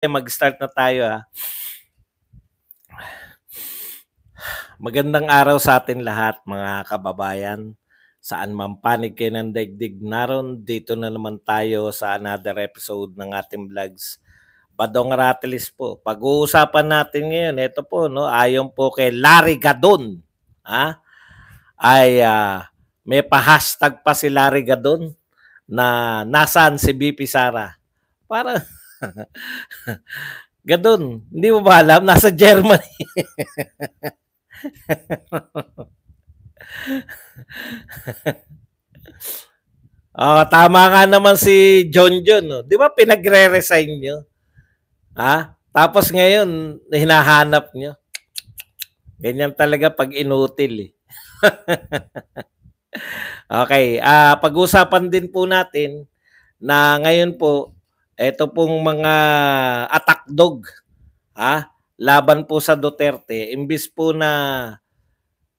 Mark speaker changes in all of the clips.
Speaker 1: Mag-start na tayo Magandang araw sa atin lahat mga kababayan. Saan man panig kayo ng daigdig naroon, dito na naman tayo sa another episode ng ating vlogs. Badong Ratilis po. Pag-uusapan natin ngayon, ito po, no, ayon po kay Larry Gadon. May pa-hashtag pa si Larry Gadon na nasaan si BP Sara. Para Gadon, hindi mo ba alam? Nasa Germany. Tama nga naman si John. No? Di ba pinagre-resign nyo? Tapos ngayon, hinahanap nyo. Ganyan talaga pag inutil. Okay, pag-usapan din po natin na ngayon po, ito pong mga attack dog, laban po sa Duterte, imbis po na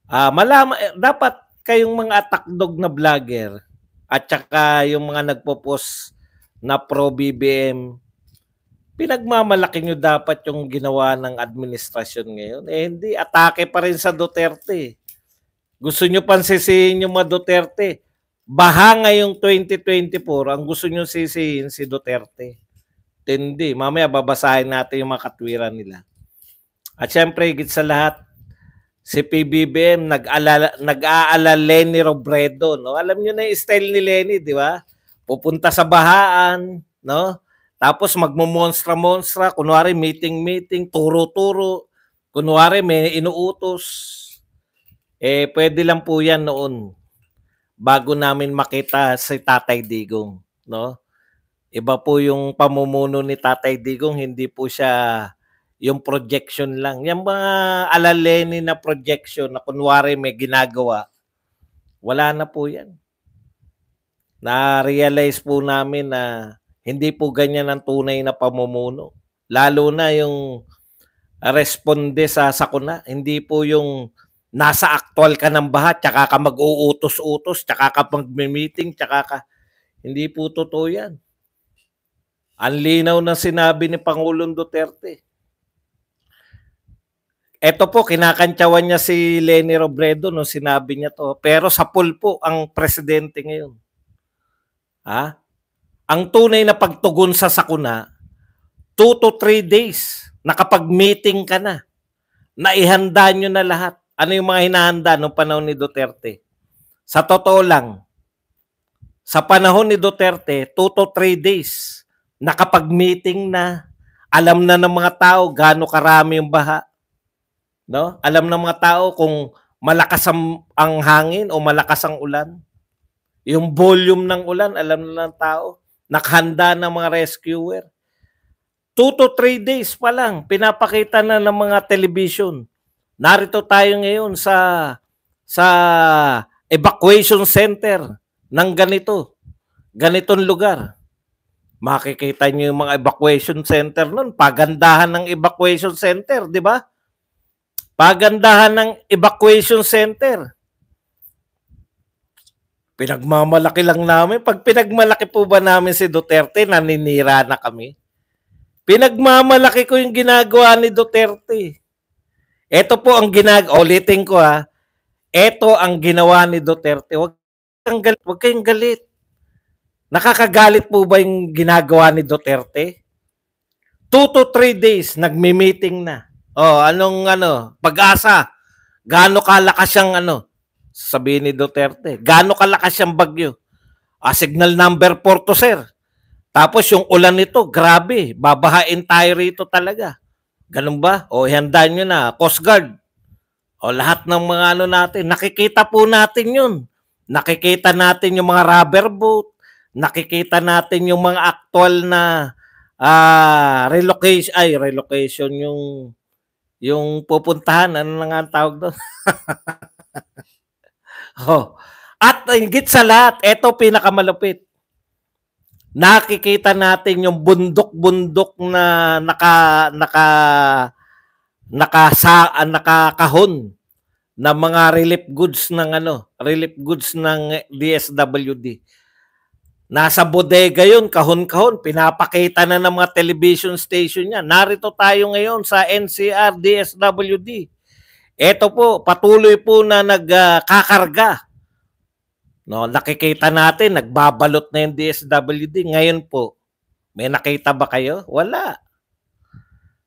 Speaker 1: malaman, dapat kayong mga attack dog na vlogger at saka yung mga nagpo-post na pro-BBM, pinagmamalaki nyo dapat yung ginawa ng administrasyon ngayon. Hindi, atake pa rin sa Duterte. Gusto nyo pansisihin yung mga Duterte. Baha ngayong 2024, ang gusto nyo sisihin si Duterte. Hindi. Mamaya babasahin natin yung mga katwiran nila. At syempre, higit sa lahat, si PBBM nag-aalala Leni Robredo, no? Alam niyo na yung style ni Leni, di ba? Pupunta sa bahaan, no? Tapos magmomonstra-monstra, kunwari meeting, turo-turo, kunwari may inuutos. Pwede lang po yan noon bago namin makita si Tatay Digong, no? Iba po yung pamumuno ni Tatay Digong, hindi po siya yung projection lang. Yung mga alaleni na projection na kunwari may ginagawa, wala na po yan. Na-realize po namin na hindi po ganyan ang tunay na pamumuno. Lalo na yung responde sa sakuna. Hindi po yung nasa actual ka ng baha, tsaka ka mag-uutos-utos, tsaka ka mag-meeting, tsaka ka. Hindi po totoo yan. Ang linaw na sinabi ni Pangulong Duterte. Ito po, kinakantsawan niya si Leni Robredo no sinabi niya to. Pero sa pool po ang presidente ngayon. Ang tunay na pagtugon sa sakuna, 2 to 3 days, nakapag-meeting ka na. Naihanda nyo na lahat. Ano yung mga hinahanda noong panahon ni Duterte? Sa totoo lang, sa panahon ni Duterte, 2 to 3 days, nakapag-meeting na, alam na ng mga tao gaano karami yung baha. No? Alam ng mga tao kung malakas ang hangin o malakas ang ulan. Yung volume ng ulan, alam na ng tao. Nakahanda ng mga rescuer. 2 to 3 days pa lang, pinapakita na ng mga television. Narito tayo ngayon sa evacuation center ng ganitong lugar. Makikita niyo yung mga evacuation center nun, pagandahan ng evacuation center, di ba? Pagandahan ng evacuation center. Pinagmamalaki lang namin. Pag pinagmalaki po ba namin si Duterte, naninira na kami. Pinagmamalaki ko yung ginagawa ni Duterte. Ito po ang ulitin ko Ito ang ginawa ni Duterte. Huwag kayong galit. Nakakagalit po ba yung ginagawa ni Duterte? 2 to 3 days, nagmi-meeting na. Pag-asa. Gaano kalakas siyang sabihin ni Duterte. Gaano kalakas siyang bagyo? Signal number 4 to, sir. Tapos yung ulan nito, grabe. Babahain tayo rito talaga. Ganun ba? Handa nyo na. Coast Guard. Lahat ng mga natin. Nakikita po natin yun. Nakikita natin yung mga rubber boat. Nakikita natin yung mga actual na relocation yung pupuntahan. Ano na nga ang tawag doon? At higit sa lahat, ito pinakamalupit. Nakikita natin yung bundok-bundok na nakakahon na mga relief goods ng DSWD. Nasa bodega yun, kahon-kahon, pinapakita na ng mga television station niya. Narito tayo ngayon sa NCR, DSWD. Ito po, patuloy po na nagkakarga. No, nakikita natin, nagbabalot na yung DSWD. Ngayon po, may nakita ba kayo? Wala.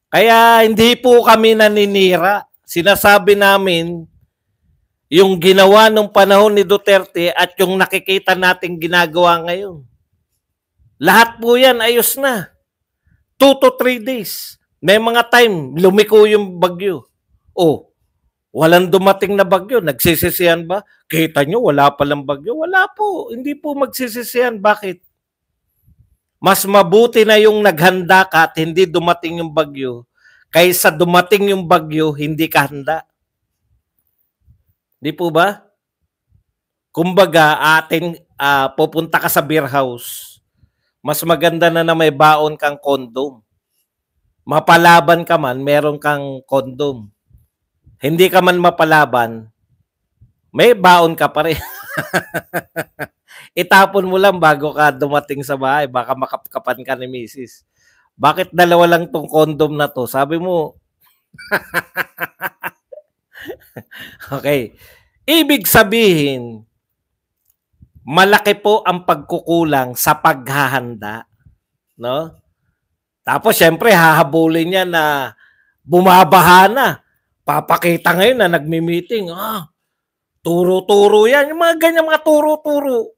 Speaker 1: Kaya hindi po kami naninira. Sinasabi namin, yung ginawa nung panahon ni Duterte at yung nakikita nating ginagawa ngayon. Lahat po yan ayos na. 2 to 3 days. May mga time, lumiko yung bagyo. Oh, walang dumating na bagyo. Nagsisisihan ba? Kita nyo, wala palang bagyo. Wala po. Hindi po magsisisihan. Bakit? Mas mabuti na yung naghanda ka at hindi dumating yung bagyo kaysa dumating yung bagyo, hindi ka handa. Di po ba? Kumbaga, pupunta ka sa beer house. Mas maganda na may baon kang kondom. Mapalaban ka man, meron kang kondom. Hindi ka man mapalaban, may baon ka pa rin. Itapon mo lang bago ka dumating sa bahay. Baka makapkapan ka ni misis. Bakit dalawa lang tong kondom na to? Sabi mo, okay. Ibig sabihin, malaki po ang pagkukulang sa paghahanda. No? Tapos, syempre, hahabulin niya na bumabaha na. Papakita ngayon na nagmi-meeting. Turo-turo yan. Yung mga ganyan, mga turo-turo.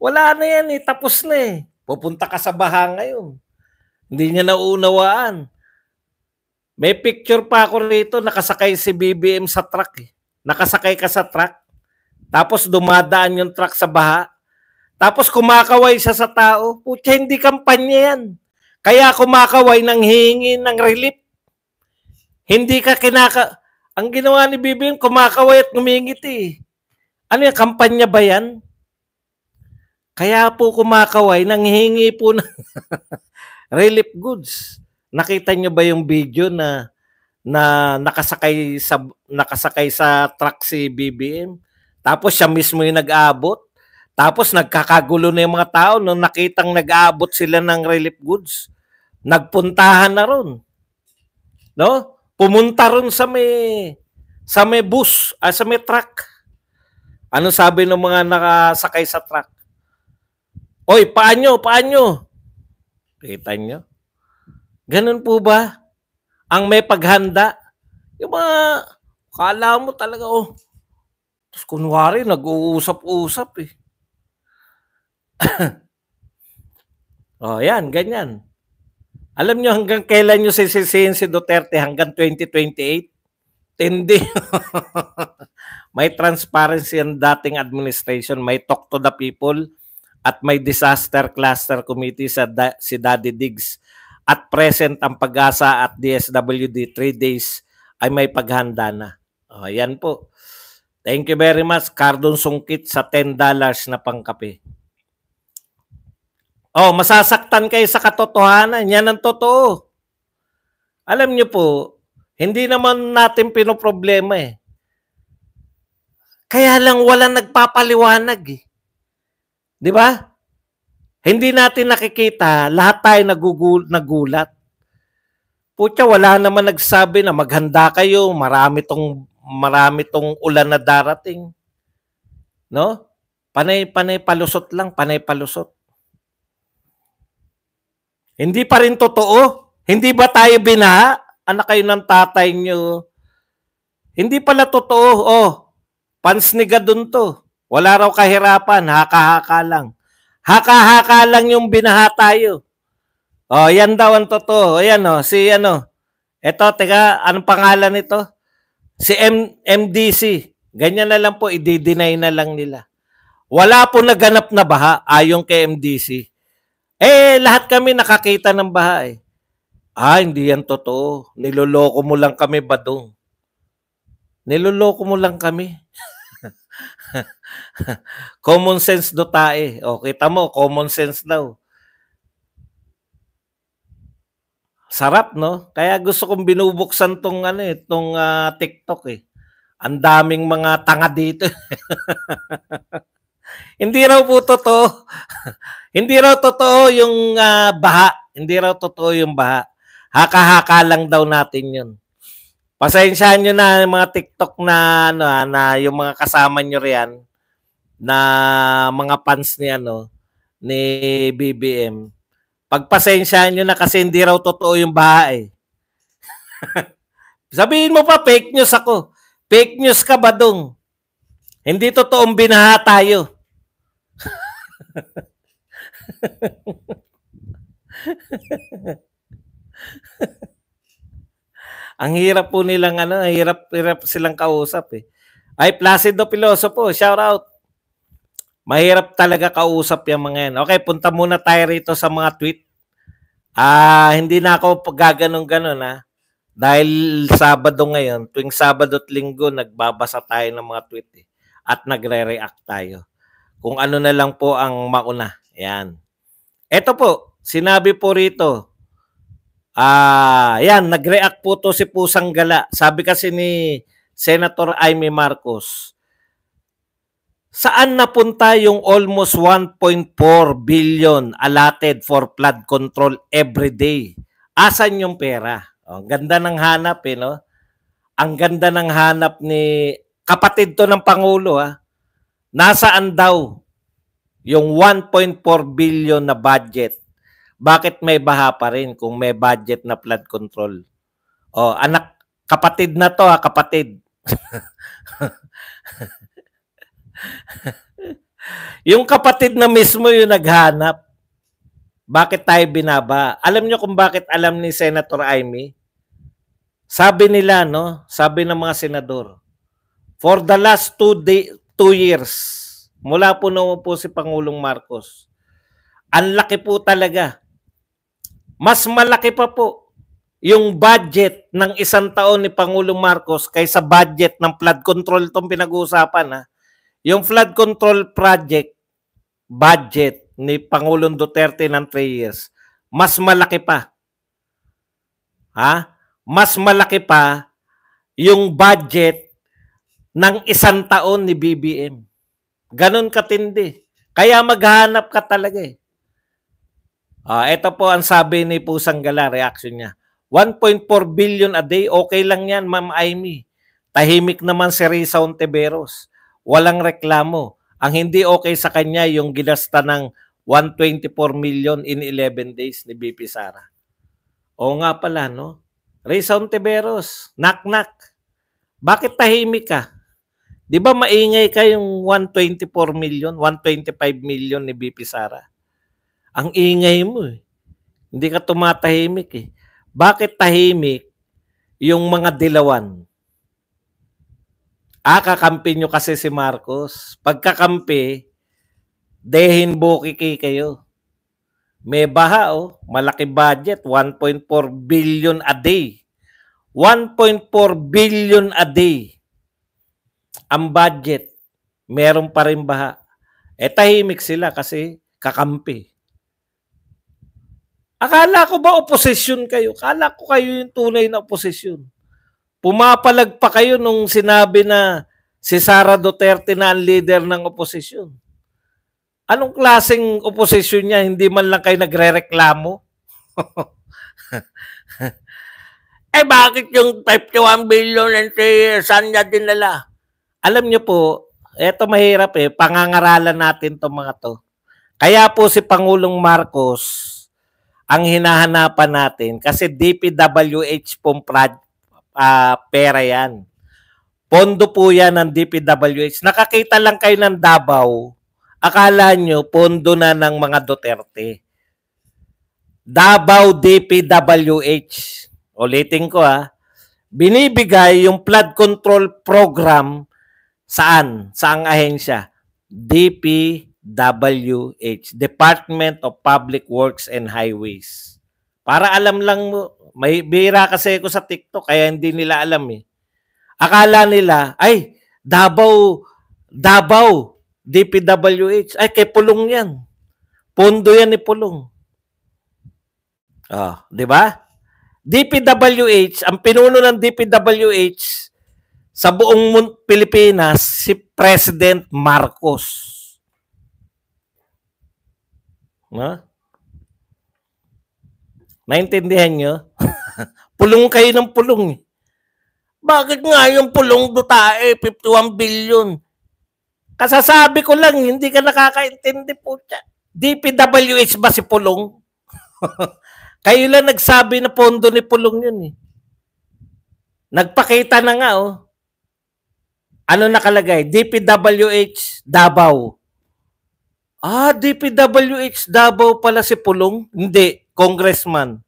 Speaker 1: Wala na yan eh. Tapos na eh. Pupunta ka sa baha ngayon. Hindi niya naunawaan. May picture pa ako rito, nakasakay si BBM sa truck eh. Nakasakay ka sa truck, tapos dumadaan yung truck sa baha, tapos kumakaway siya sa tao. Putya, hindi kampanya yan. Kaya kumakaway nang hihingi ng relief. Hindi ka Ang ginawa ni BBM, kumakaway at ngumingit eh. Ano yung kampanya ba yan? Kaya po kumakaway nang hihingi po ng relief goods. Nakita niyo ba yung video na nakasakay sa truck si BBM? Tapos siya mismo yung nag-aabot. Tapos nagkakagulo na yung mga tao nung nakitang nag-aabot sila ng relief goods. Nagpuntahan na ron. No? Pumunta ron sa may bus, sa may truck. Ano sabi ng mga nakasakay sa truck? Oy, paanyo? Kita nyo? Ganun po ba? Ang may paghanda? Yung mga, kala mo talaga, tapos kunwari, nag-uusap-usap eh. Yan, ganyan. Alam nyo hanggang kailan nyo sisisihin si Duterte? Hanggang 2028? Hindi. May transparency ang dating administration, may talk to the people, at may disaster cluster committee si Daddy Diggs. At present ang Pag-asa at DSWD 3 days ay may paghanda na. Yan po. Thank you very much. Cardon Sungkit sa $10 na pangkape. Masasaktan kayo sa katotohanan. Yan ang totoo. Alam niyo po, hindi naman natin pinoproblema eh. Kaya lang walang nagpapaliwanag eh. Di ba? Hindi natin nakikita, lahat tayo nagulat. Putya, wala naman nagsabi na maghanda kayo, marami tong ulan na darating. No? Panay palusot lang, panay palusot. Hindi pa rin totoo. Hindi ba tayo binaha? Anak kayo ng tatay nyo. Hindi pala totoo. Pansniga dun to. Wala raw kahirapan, haka-haka lang. Haka-haka lang yung binaha tayo. Yan daw ang totoo. Ayan Ito, teka, anong pangalan nito? Si MDC. Ganyan na lang po, i-deny na lang nila. Wala po naganap na baha ayon kay MDC. Lahat kami nakakita ng baha eh. Hindi yan totoo. Niloloko mo lang kami, Badong. Niloloko mo lang kami. Common sense do tae. Kita mo, common sense daw. Sarap, no? Kaya gusto kong binubuksan tong TikTok eh. Ang daming mga tanga dito. Hindi raw po totoo. Hindi raw totoo yung baha. Hindi raw totoo yung baha. Haka-haka lang daw natin yun. Pasensyahan nyo na yung mga TikTok na na yung mga kasama nyo riyan na mga fans ni BBM. Pagpasensyahan nyo na kasi hindi raw totoo yung baha eh. Sabihin mo pa fake news ako. Fake news ka ba dong? Hindi totoong binaha tayo. Ang hirap po nilang hirap silang kausap eh. Ay, Placido Pilosopo, shout out. Mahirap talaga kausap yung mga yan. Okay, punta muna tayo rito sa mga tweet. Hindi na ako gaganon-ganon Dahil Sabado ngayon, tuwing Sabado at Linggo, nagbabasa tayo ng mga tweet at nagre-react tayo. Kung ano na lang po ang mauna. Yan. Ito po, sinabi po rito, yan, nag-react po to si Pusang Gala. Sabi kasi ni Senator Amy Marcos, saan napunta yung almost 1.4 billion allotted for flood control every day? Asan yung pera? Ang ganda ng hanap no? Ang ganda ng hanap ni kapatid to ng Pangulo Nasaan daw yung 1.4 billion na budget? Bakit may baha pa rin kung may budget na flood control? Anak, kapatid na to kapatid. Yung kapatid na mismo yung naghanap. Bakit tayo binaba? Alam nyo kung bakit alam ni Senator Amy? Sabi nila, sabi ng mga senador, for the last 2 years, mula po po si Pangulong Marcos, ang laki po talaga. Mas malaki pa po yung budget ng isang taon ni Pangulong Marcos kaysa budget ng flood control itong pinag-uusapan. Yung flood control project, budget ni Pangulong Duterte ng 3 years, mas malaki pa. Mas malaki pa yung budget ng isang taon ni BBM. Ganon katindi. Kaya maghanap ka talaga ito po ang sabi ni Pusang Gala, reaction niya. 1.4 billion a day, okay lang yan, Ma'am Amy. Tahimik naman si Risa Ontiveros. Walang reklamo. Ang hindi okay sa kanya yung ginasta ng 124 million in 11 days ni BP Sara. Oo nga pala, Risa Ontiveros, knock-knock. Bakit tahimik ka? Di ba maingay ka yung 124 million, 125 million ni BP Sara? Ang ingay mo Hindi ka tumatahimik Bakit tahimik yung mga dilawan? Kakampi nyo kasi si Marcos. Pagkakampi, dehin bukiki kayo. May baha malaki budget, 1.4 billion a day. 1.4 billion a day. Ang budget, meron pa rin baha. Tahimik sila kasi kakampi. Akala ko ba oposisyon kayo? Akala ko kayo yung tunay na oposisyon. Pumapalag pa kayo nung sinabi na si Sara Duterte na ang leader ng oposisyon. Anong klaseng oposisyon niya? Hindi man lang kayo nagre-reklamo? Bakit yung 51 billion and saan niya dinala? Alam niyo po, eto mahirap pangangaralan natin itong mga to. Kaya po si Pangulong Marcos ang hinahanapan natin kasi DPWH pong pera yan. Pondo po yan ng DPWH. Nakakita lang kayo ng Davao, akala nyo pondo na ng mga Duterte. Davao DPWH. Ulitin ko binibigay yung flood control program saan? Saang ahensya? DPWH, Department of Public Works and Highways. Para alam lang mo, may bira kasi ako sa TikTok kaya hindi nila alam Akala nila, Davao, DPWH, kay Pulong yan. Pondo yan ni Pulong. Di ba? DPWH, ang pinuno ng DPWH sa buong Pilipinas, si President Marcos. No? Naintindihan nyo? Pulong kayo ng pulong. Bakit nga yung pulong Dutae, 51 billion? Kasasabi ko lang, hindi ka nakakaintindi po siya. DPWH ba si Pulong? Kayo lang nagsabi na pondo ni Pulong yun eh. Nagpakita na nga oh. Ano nakalagay? DPWH Davao. DPWH Davao pala si Pulong? Hindi, congressman.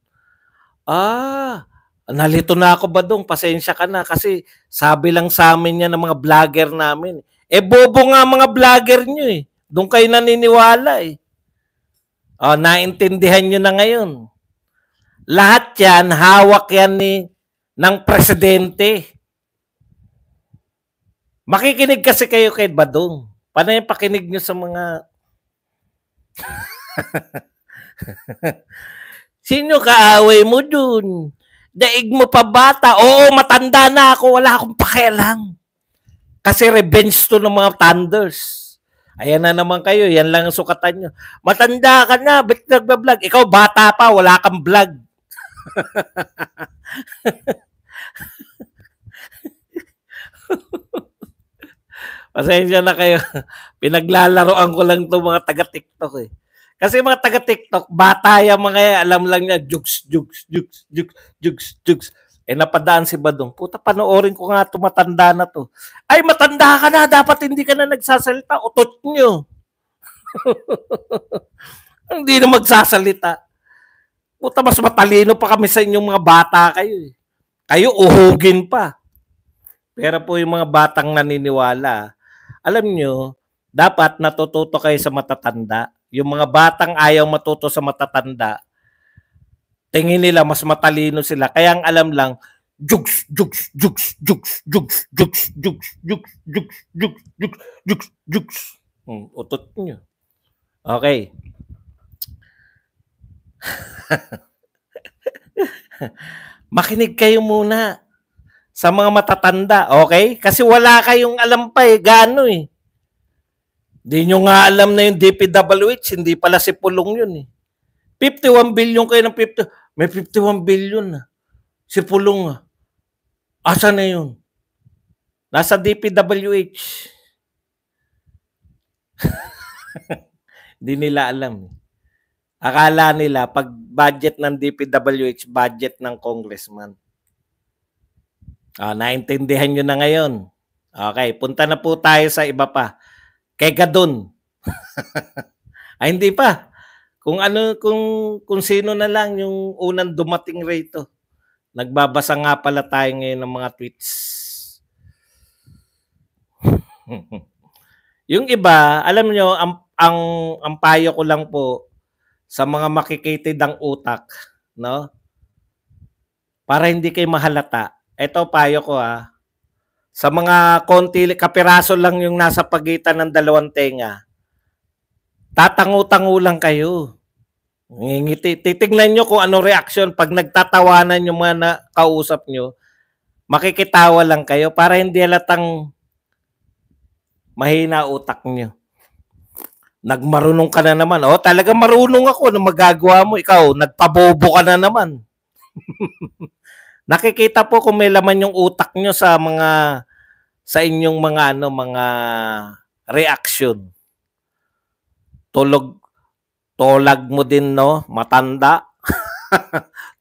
Speaker 1: Nalito na ako ba dong? Pasensya ka na kasi sabi lang sa amin yan ng mga vlogger namin. Bobo nga mga vlogger nyo eh. Doon kayo naniniwala eh. Naintindihan nyo na ngayon. Lahat yan, hawak yan ng presidente. Makikinig kasi kayo kay Badong. Paano yung pakinig nyo sa mga... Sino kaaway mo dun? Daig mo pa bata. Oo, matanda na ako. Wala akong pakialam. Kasi revenge to ng mga Thunders. Ayan na naman kayo. Yan lang ang sukatan nyo. Matanda ka na. Ba't nagbablog? Ikaw bata pa. Wala kang vlog. Pasensya na kayo. Pinaglalaroan ko lang itong mga taga-TikTok eh. Kasi mga taga-TikTok, bata yung mga alam lang niya, jugs. Napadaan si Badong. Puta, panoorin ko nga tumatanda na to. Ay, matanda ka na. Dapat hindi ka na nagsasalita. Utot nyo. Hindi na magsasalita. Puta, mas matalino pa kami sa inyong mga bata kayo eh. Kayo uhugin pa. Pero po yung mga batang naniniwala, alam nyo, dapat natututo kayo sa matatanda. Yung mga batang ayaw matuto sa matatanda, tingin nila mas matalino sila. Kaya ang alam lang, jugs. Utot nyo. Okay. Makinig kayo muna sa mga matatanda, okay? Kasi wala kayong alam pa eh, gaano eh. Di nyo nga alam na yung DPWH, hindi pala si Pulong yun eh. 51 billion kayo ng 50. May 51 billion na. Si Pulong ah. Asa na yun? Nasa DPWH. Hindi nila alam. Akala nila pag budget ng DPWH, budget ng congressman. Naintindihan nyo na ngayon. Okay, punta na po tayo sa iba pa. Kay Gadon. Hindi pa. Kung sino na lang yung unang dumating rito. Nagbabasa nga pala tayo ngayon ng mga tweets. Yung iba, alam nyo, ang payo ko lang po sa mga makikitid ang utak, no? Para hindi kayo mahalata. Ito payo ko sa mga konti, kapiraso lang yung nasa pagitan ng dalawang tenga, tatango-tango lang kayo. Ngingiti. Titignan nyo kung ano reaction pag nagtatawanan yung mga kausap nyo. Makikitawa lang kayo para hindi halatang mahina utak nyo. Nagmarunong ka na naman. Talaga marunong ako na magagawa mo. Ikaw, nagpabobo ka na naman. Nakikita po kung may laman yung utak nyo sa inyong mga reaction. Tolag mo din, no? Matanda.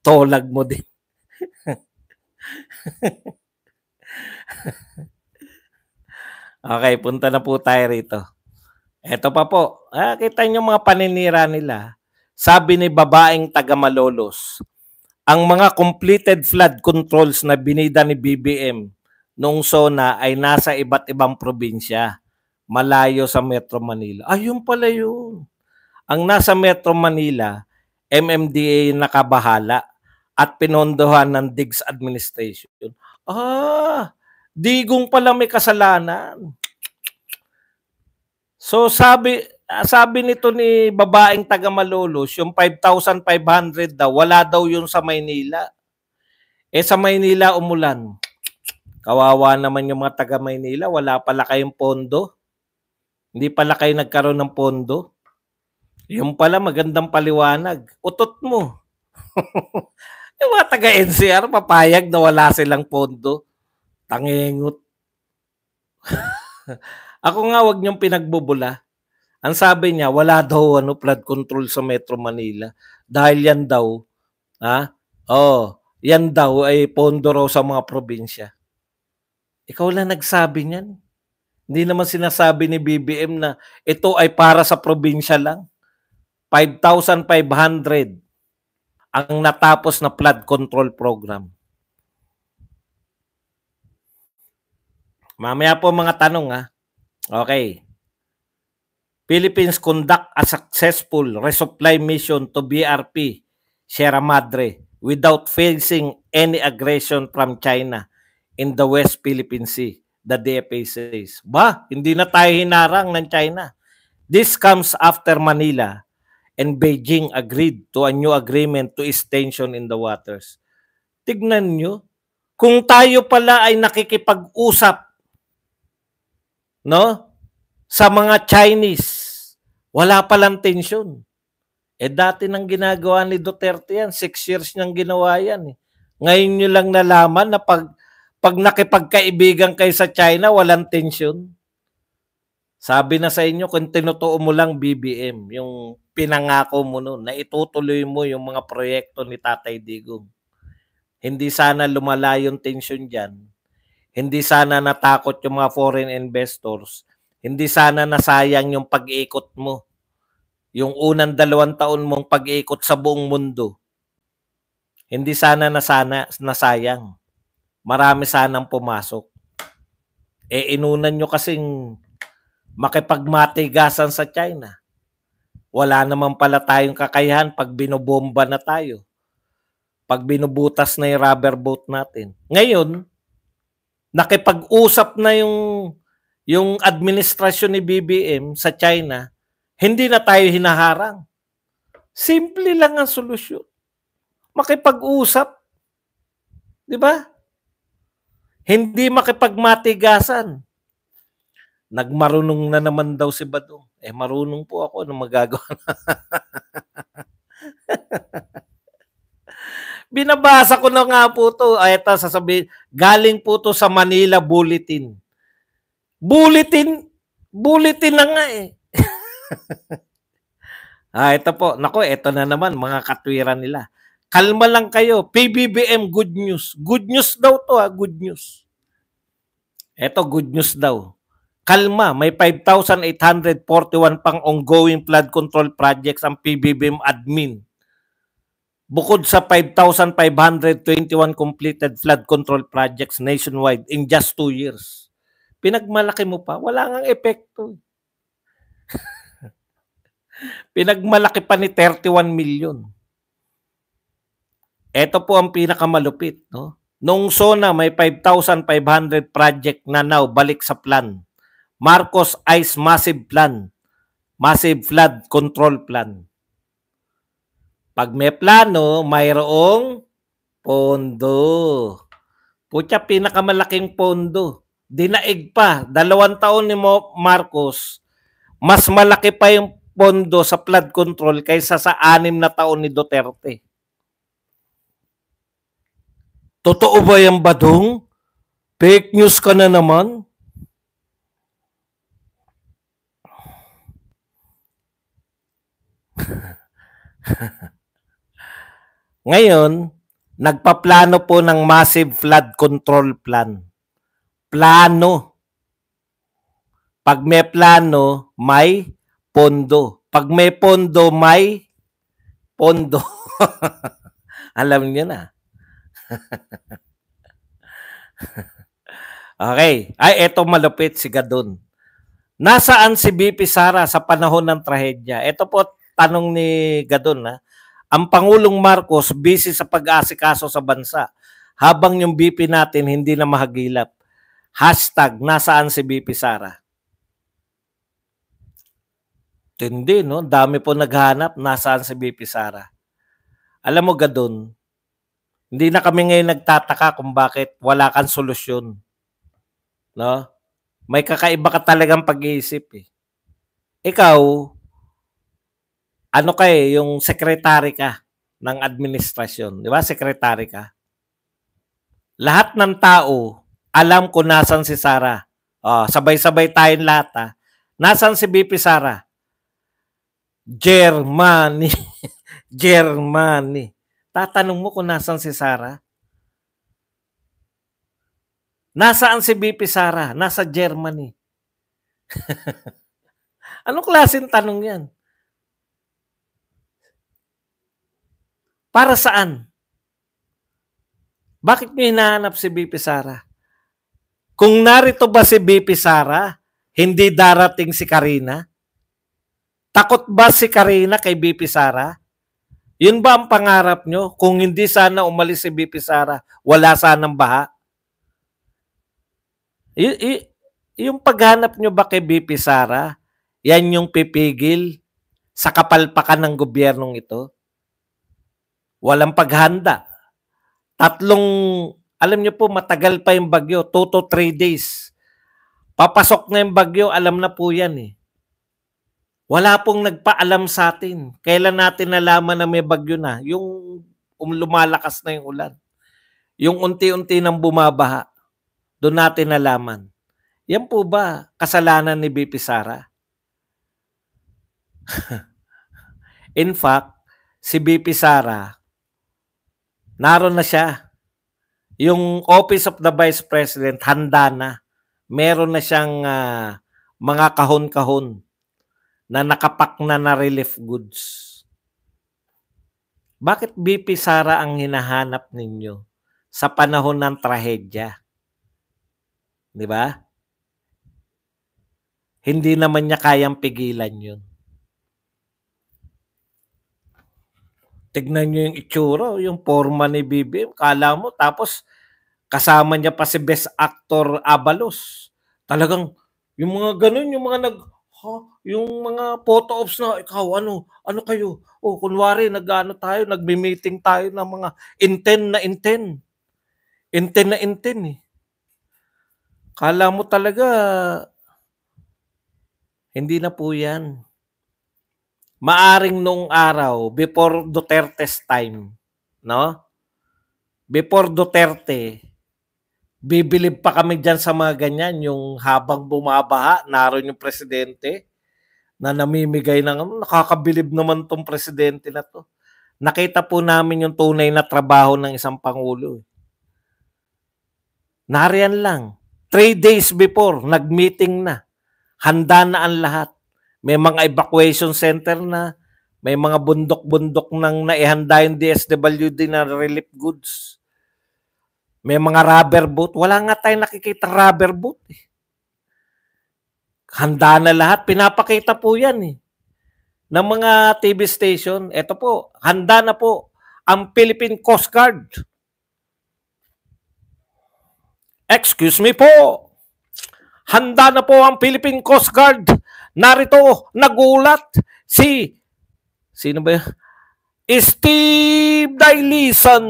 Speaker 1: Tolag mo din. Okay, punta na po tayo rito. Eto pa po. Kita nyo mga paninira nila. Sabi ni babaeng taga Malolos, ang mga completed flood controls na binida ni BBM noong SONA ay nasa iba't ibang probinsya, malayo sa Metro Manila. Ayun pala yun. Ang nasa Metro Manila, MMDA nakabahala at pinondohan ng DIGS administration. Digong pala may kasalanan. So sabi nito ni babaeng taga Malolos, yung 5,500 daw, wala daw yun sa Maynila. Sa Maynila umulan. Kawawa naman yung mga taga Maynila, wala pala kayong pondo. Hindi pala kayo nagkaroon ng pondo. Yung pala magandang paliwanag. Utot mo. Yung mga taga-NCR, papayag na wala silang pondo. Tangengot. Ako nga, wag niyong pinagbubula. Ang sabi niya, wala daw flood control sa Metro Manila. Dahil yan daw, yan daw ay pondo raw sa mga probinsya. Ikaw lang nagsabi niyan. Hindi naman sinasabi ni BBM na ito ay para sa probinsya lang. 5,500 ang natapos na flood control program. Mamaya po mga tanong ha. Okay. Philippines conduct a successful resupply mission to BRP Sierra Madre without facing any aggression from China in the West Philippine Sea, the DFA says. Hindi na tayo hinarang ng China. This comes after Manila and Beijing agreed to a new agreement to ease tension in the waters. Tignan nyo, kung tayo pala ay nakikipag-usap, no, sa mga Chinese, wala palang tensyon. Dati nang ginagawa ni Duterte yan, 6 years niyang ginawa yan. Ngayon nyo lang nalaman na pag nakipagkaibigan kayo sa China, walang tensyon. Sabi na sa inyo, kung tinutuo mo lang BBM, yung pinangako mo noon, na itutuloy mo yung mga proyekto ni Tatay Digong. Hindi sana lumala yung tensyon dyan. Hindi sana natakot yung mga foreign investors. Hindi sana nasayang yung pag-iikot mo. Yung unang 2 taon mong pag-iikot sa buong mundo. Hindi sana nasayang. Marami sanang pumasok. Inunan nyo kasing makipagmatigasan sa China. Wala naman pala tayong kakayahan pag binobomba na tayo. Pag binubutas na yung rubber boat natin. Ngayon, nakipag-usap na yung administrasyon ni BBM sa China, hindi na tayo hinaharang. Simple lang ang solusyon. Makipag-usap. Di ba? Hindi makipagmatigasan. Nagmarunong na naman daw si Badong. Marunong po ako na magagawa na. Binabasa ko na nga po to. Ito sasabihin, galing po to sa Manila Bulletin. Bulletin na nga eh. Ito po. Nako, ito na naman mga katwiran nila. Kalma lang kayo. PBBM good news. Good news daw to good news. Ito good news daw. Kalma, may 5,841 pang ongoing flood control projects ang PBBM admin. Bukod sa 5,521 completed flood control projects nationwide in just 2 years. Pinagmalaki mo pa, wala ngang epekto. Pinagmalaki pa ni 31 million. Ito po ang pinakamalupit. No? Nung SONA, may 5,500 project na now balik sa plan. Marcos Ice Massive Plan. Massive Flood Control Plan. Pag may plano, mayroong pondo. Putya, pinakamalaking pondo. Dinaig pa. 2 taon ni Marcos, mas malaki pa yung pondo sa flood control kaysa sa 6 na taon ni Duterte. Totoo ba yung Badong? Fake news ka na naman? Ngayon, nagpaplano po ng massive flood control plan. Plano. Pag may plano, may pondo. Pag may pondo, may pondo. Alam niyo na. Okay. Eto malupit si Gadon. Nasaan si BP Sara sa panahon ng trahedya? Ito po tanong ni Gadon. Ang Pangulong Marcos busy sa pag-aasikaso sa bansa habang yung BP natin hindi na mahagilap. Hashtag, nasaan si BP Sara? Tindi, no? Dami po naghanap, nasaan si BP Sara? Alam mo, Gadon, hindi na kami ngayon nagtataka kung bakit wala kang solusyon. No? May kakaiba ka talagang pag-iisip eh. Ikaw, ano ka eh, yung secretary ka ng administrasyon, di ba? Secretary ka. Lahat ng tao alam kung nasan si Sara. Sabay-sabay tayong lahat ha. Nasan si BP Sara? Germany. Germany. Tatanong mo kung nasan si Sara? Nasaan si BP Sara? Nasa Germany. Anong klaseng tanong yan? Para saan? Bakit nyo hinahanap si BP Sara? Kung narito ba si BP Sara, hindi darating si Karina? Takot ba si Karina kay BP Sara? Yun ba ang pangarap nyo? Kung hindi sana umalis si BP Sara, wala sanang baha? Yung paghanap nyo ba kay BP Sara, yan yung pipigil sa kapalpakan ng gobyernong ito? Walang paghanda. Alam nyo po, matagal pa yung bagyo, 2 to 3 days. Papasok na yung bagyo, alam na po yan eh. Wala pong nagpaalam sa atin. Kailan natin nalaman na may bagyo na? Yung lumalakas na yung ulan. Yung unti-unti nang bumabaha. Doon natin nalaman. Yan po ba kasalanan ni BP Sara? In fact, si BP Sara, naroon na siya. Yung Office of the Vice President, handa na. Meron na siyang mga kahon-kahon na nakapak na relief goods. Bakit BP Sara ang hinahanap ninyo sa panahon ng trahedya? Di ba? Hindi naman niya kayang pigilan yun. Tignan nyo yung itsura, yung forma ni BBM. Kala mo, tapos kasama niya pa si Best Actor Abalos. Talagang, yung mga ganun, yung mga yung mga photo ops na, ikaw, ano kayo? Kunwari, nagme-meeting tayo ng mga inten eh. Kala mo talaga, hindi na po yan. Maaring nung araw, before Duterte's time, no? Before Duterte, bibilib pa kami dyan sa mga ganyan, yung habang bumabaha, naroon yung presidente na namimigay ng, nakakabilib naman tong presidente na to. Nakita po namin yung tunay na trabaho ng isang pangulo. Nariyan lang. 3 days before, nag-meeting na. Handa na ang lahat. May mga evacuation center na, may mga bundok-bundok nang naihanda yung DSWD na relief goods. May mga rubber boat. Wala nga tayong nakikita rubber boat eh. Handa na lahat. Pinapakita po yan eh. Ng mga TV station. Ito po, handa na po ang Philippine Coast Guard. Excuse me po. Handa na po ang Philippine Coast Guard. Narito, nagulat sino ba yun? Steve Dailison.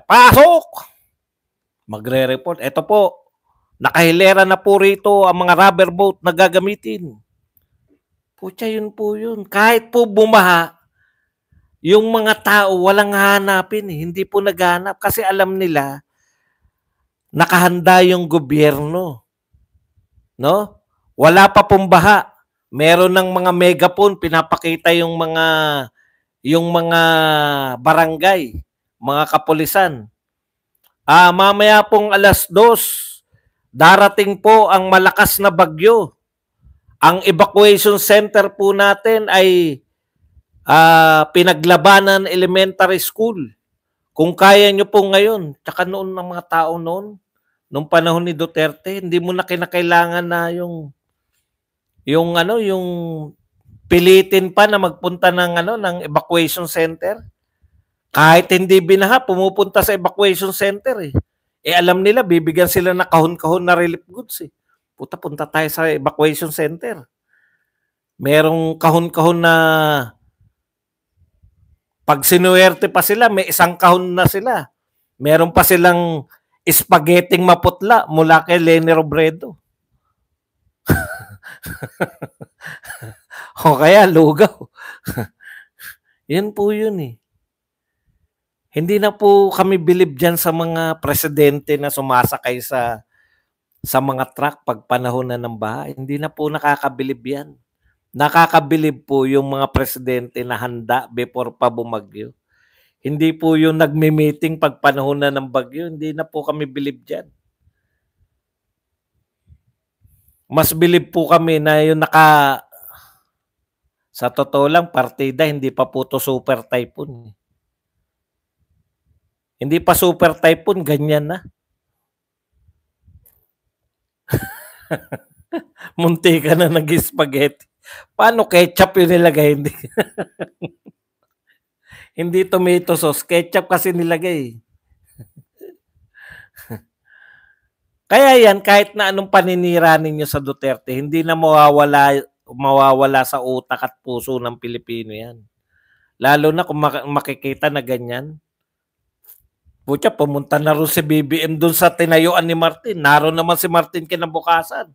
Speaker 1: Pasok! Magre-report. Ito po, nakahilera na po rito ang mga rubber boat na gagamitin. Yun po yun. Kahit po bumaha, yung mga tao walang hanapin. Hindi po naghanap kasi alam nila nakahanda yung gobyerno. No? Wala pa pong baha. Meron ng mga megaphone, pinapakita yung mga barangay, mga kapulisan. Mamaya pong 2:00, darating po ang malakas na bagyo. Ang evacuation center po natin ay Pinaglabanan Elementary School. Kung kaya nyo po ngayon, tsaka noon ng mga tao noon, nung panahon ni Duterte, hindi mo na kinakailangan na yung pilitin pa na magpunta ng evacuation center. Kahit hindi binaha, pumupunta sa evacuation center eh. Alam nila, bibigyan sila na kahon-kahon na relief goods eh. Punta tayo sa evacuation center. Merong kahon-kahon na pag sinuwerte pa sila, may isang kahon na sila. Meron pa silang spaghetting maputla mula kay Leni Robredo. O kaya lugaw. Yan po yun eh. Hindi na po kami bilib dyan sa mga presidente na sumasakay sa mga truck pag panahon na ng baha. Hindi na po nakakabilib yan. Nakakabilib po yung mga presidente na handa before pa bumagyo. Hindi po yung nagme-meeting pag panahon na ng bagyo. Hindi na po kami bilib dyan. Mas bilib po kami na yung sa totoo lang, partida, hindi pa po to super typhoon. Hindi pa super typhoon, ganyan na. Munti ka na nag-spaghetti. Paano ketchup yung nilagay? Hindi, hindi tomato sauce. Ketchup kasi nilagay. Kaya yan, kahit na anong paninira ninyo sa Duterte, hindi na mawawala sa utak at puso ng Pilipino yan. Lalo na kung makikita na ganyan. Pucha, pumunta na rin si BBM doon sa tinayuan ni Martin. Naroon naman si Martin kinabukasan.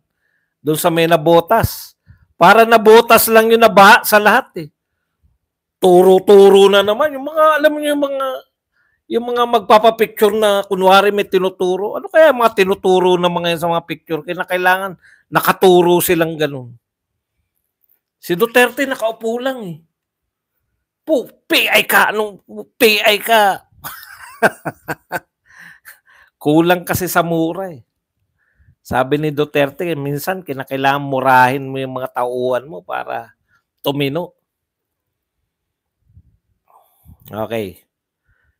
Speaker 1: Doon sa may nabotas. Para nabotas lang yung nabaha sa lahat eh. Turo-turo na naman. Yung mga, alam mo yung mga magpapapicture na kunwari may tinuturo. Ano kaya mga tinuturo na mga sa mga picture? Kaya kailangan nakaturo silang ganun. Si Duterte nakaupo lang eh. PI ka. Anong PI ka? Kulang kasi sa mura eh. Sabi ni Duterte, minsan kinakailangan murahin mo yung mga tauhan mo para tumino. Okay.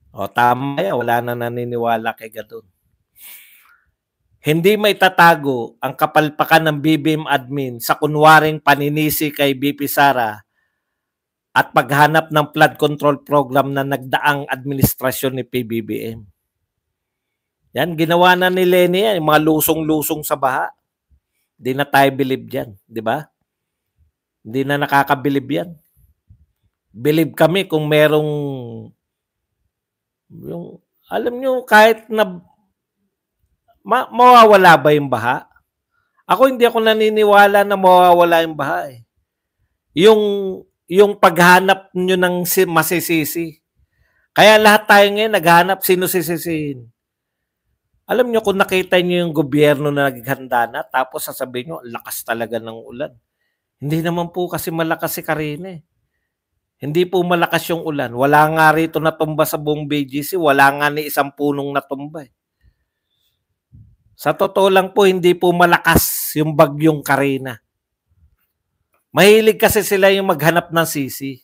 Speaker 1: O tama yan, wala na naniniwala kay Gadon. Hindi may tatago ang kapalpakan ng BBM admin sa kunwaring paninisi kay BP Sara at paghanap ng flood control program na nagdaang administrasyon ni PBBM. Yan, ginawa na ni Lenny yan, yung mga lusong-lusong sa baha. Hindi na tayo bilib yan, di ba? Hindi na nakakabilib yan. Bilib kami kung merong yung, alam nyo, kahit na mawawala ba yung baha? Ako hindi ako naniniwala na mawawala yung baha eh. Yung paghanap nyo ng masisisi. Kaya lahat tayo ngayon naghanap sino sisisihin. Alam nyo kung nakita nyo yung gobyerno na naghanda na tapos sasabihin nyo, lakas talaga ng ulan. Hindi naman po kasi malakas si Karine. Hindi po malakas yung ulan. Wala nga rito natumba sa buong BGC. Wala nga ni isang punong natumba. Sa totoo lang po, hindi po malakas yung bagyong Karina. Mahilig kasi sila yung maghanap ng sisi.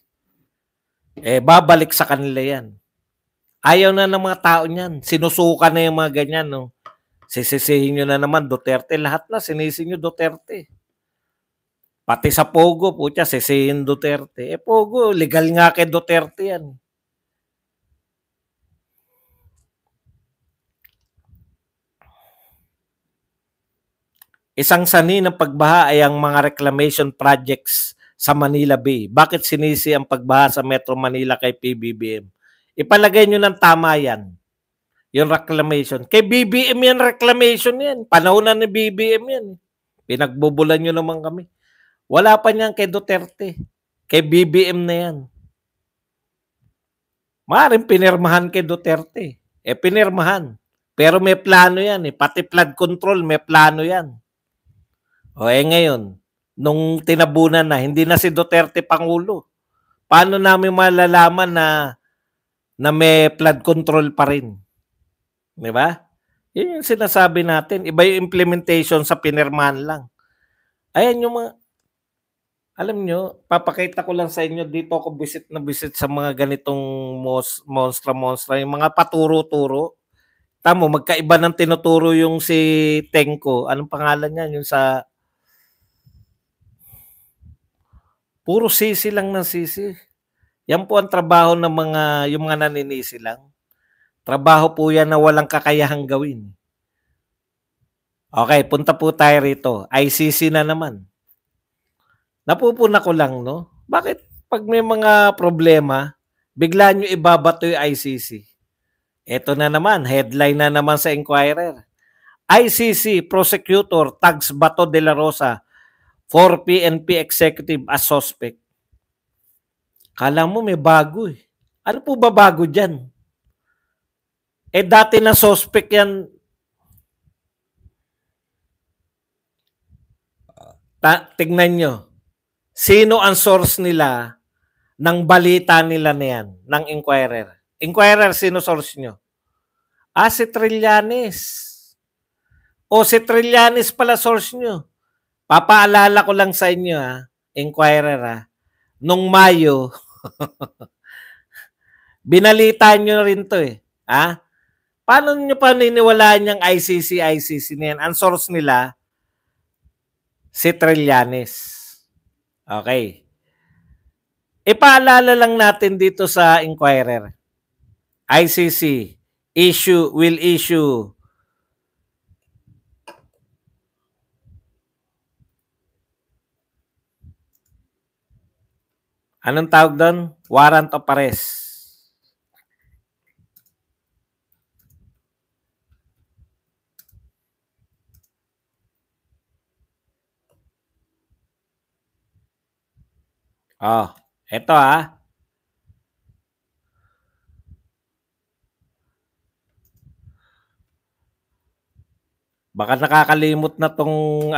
Speaker 1: Babalik sa kanila yan. Ayaw na ng mga tao niyan. Sinusuka na yung mga ganyan. No? Sisisihin nyo na naman, Duterte. Lahat na, sinisi nyo Duterte. Pati sa Pogo, putya, sisihin Duterte. Pogo, legal nga kay Duterte yan. Isang sani ng pagbaha ay ang mga reclamation projects sa Manila Bay. Bakit sinisi ang pagbaha sa Metro Manila kay PBBM? Ipalagay nyo ng tama yan. Yung reclamation. Kay BBM yan, reclamation yan. Panahon na ni BBM yan. Pinagbubulan nyo naman kami. Wala pa niyan kay Duterte. Kay BBM na yan. Maaaring pinirmahan kay Duterte. Pinirmahan. Pero may plano yan. Pati flood control, may plano yan. Ngayon, nung tinabunan na, hindi na si Duterte Pangulo. Paano namin malalaman na may flood control pa rin? Di ba? Yun yung sinasabi natin. Iba yung implementation sa pinirmahan lang. Ayan yung mga, alam nyo, papakita ko lang sa inyo, dito ako visit sa mga ganitong monstra, yung mga paturo-turo. Tamo, magkaiba ng tinuturo yung si Tenko. Anong pangalan niya? Yung sa puro sisi lang ng sisi. Yan po ang trabaho ng yung mga naninisi lang. Trabaho po yan na walang kakayahang gawin. Okay, punta po tayo rito. ICC na naman. Napupuna ko lang, no? Bakit pag may mga problema, bigla nyo ibabato yung ICC? Ito na naman, headline na naman sa Inquirer. ICC prosecutor tags Bato de la Rosa for PNP executive as suspect. Kala mo may bago eh. Ano po ba bago dyan? Eh dati na suspect yan. Tignan nyo. Sino ang source nila ng balita nila na yan? Ng Inquirer. Inquirer, sino source nyo? Si Trillanes. O si Trillanes pala source nyo. Papaalala ko lang sa inyo Inquirer nung Mayo, binalita nyo rin to eh. Paano nyo pa niniwalaan yung ICC na yan? Ang source nila, si Trillanes. Okay. Ipaalala lang natin dito sa Inquirer. ICC will issue anong tawag doon? Warrant of arrest. Eto Baka nakakalimot na tong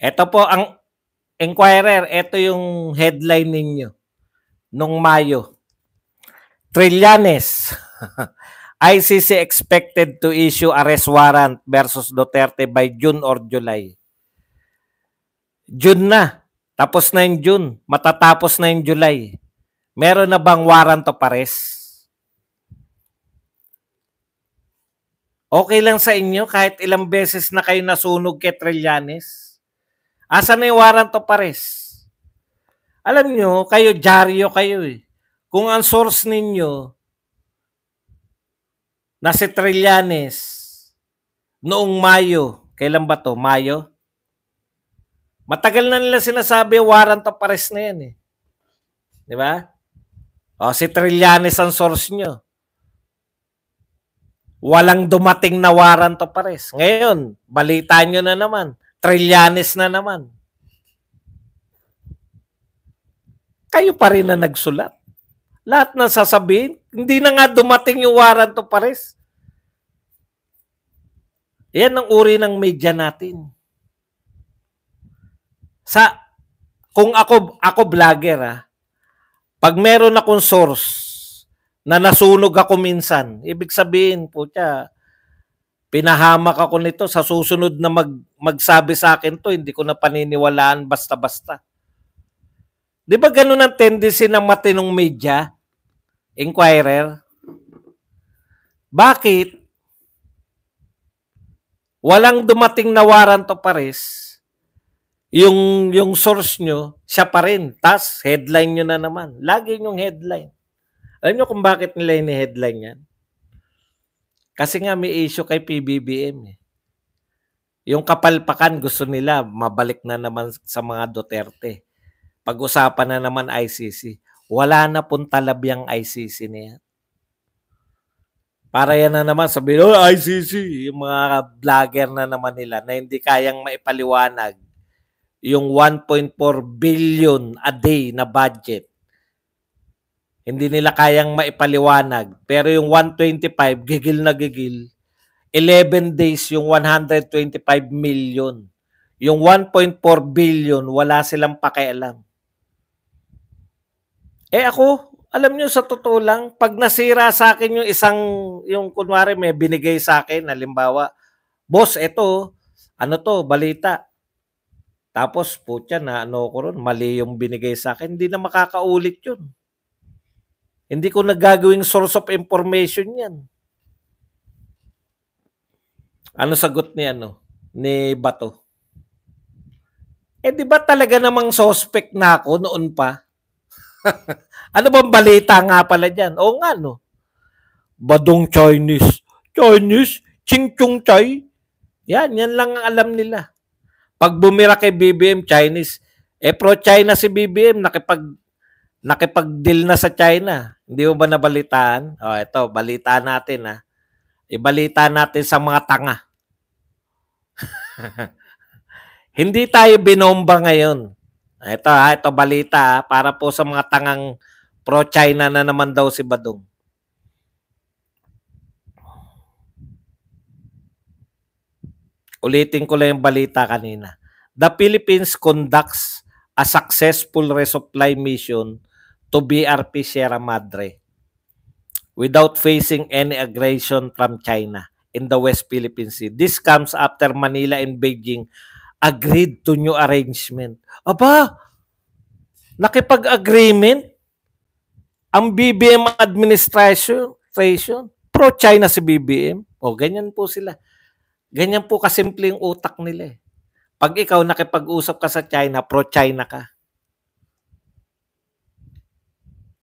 Speaker 1: Ito po ang Inquirer, ito yung headline ninyo nung Mayo. Trillanes. ICC expected to issue arrest warrant versus Duterte by June or July. June na. Tapos na yung June. Matatapos na yung July. Meron na bang warrant of arrest? Okay lang sa inyo kahit ilang beses na kayo nasunog kay Trillanes? Asan na yung warrant of arrest? Alam nyo, kayo, dyaryo kayo eh. Kung ang source ninyo na si Trillanes noong Mayo, kailan ba to? Mayo? Matagal na nila sinasabi warrant of arrest na yan eh. Di ba? Si Trillanes ang source nyo. Walang dumating na warrant of arrest. Ngayon, balita nyo na naman. Trillanes na naman. Kayo pa rin na nagsulat. Lahat na sasabihin, hindi na nga dumating yung warrant of arrest. Yan ang uri ng media natin. Kung ako vlogger pag meron akong source na nasunog ako minsan, ibig sabihin pinahamak ako nito, sa susunod na magsabi sa akin to, hindi ko na paniniwalaan basta-basta. Di ba ganun ang tendency ng matinong media? Inquirer? Bakit? Walang dumating na warrant of arrest, yung source nyo, siya pa rin. Tas headline nyo na naman. Lagi yung headline. Alam nyo kung bakit nila ini-headline yan? Kasi nga may issue kay PBBM. Yung kapalpakan gusto nila mabalik na naman sa mga Duterte. Pag-usapan na naman ICC. Wala na pong talab yung ICC niya. Para yan na naman sabihin, ICC, yung mga vlogger na naman nila na hindi kayang maipaliwanag yung 1.4 billion a day na budget. Hindi nila kayang maipaliwanag. Pero yung 125, gigil na gigil. 11 days yung 125 million. Yung 1.4 billion, wala silang pakialam. Ako, alam nyo sa totoo lang, pag nasira sa akin yung kunwari may binigay sa akin, halimbawa, boss, eto, balita. Tapos, putya na ko ron, mali yung binigay sa akin, hindi na makakaulit yun. Hindi ko nagagawing source of information yan. Ano sagot ni Bato? Di ba talaga namang suspect na ako noon pa? Ano bang balita nga pala dyan? Oo nga, no? Badong Chinese. Chinese? Ching-chung Chai? Yan lang ang alam nila. Pag bumira kay BBM, Chinese. Pro-China si BBM, nakipag-deal na sa China. Hindi mo ba nabalitaan? Ito, balita natin Ibalita natin sa mga tanga. Hindi tayo binomba ngayon Ito balita para po sa mga tangang pro-China na naman daw si Badong. Ulitin ko lang yung balita kanina. The Philippines conducts a successful resupply mission to BRP Sierra Madre without facing any aggression from China in the West Philippine Sea. This comes after Manila and Beijing agreed to new arrangement. Aba, nakipag-agreement ang BBM administration, pro-China si BBM. O, ganyan po sila. Ganyan po kasimple yung utak nila eh. Pag ikaw nakipag-usap ka sa China, pro-China ka.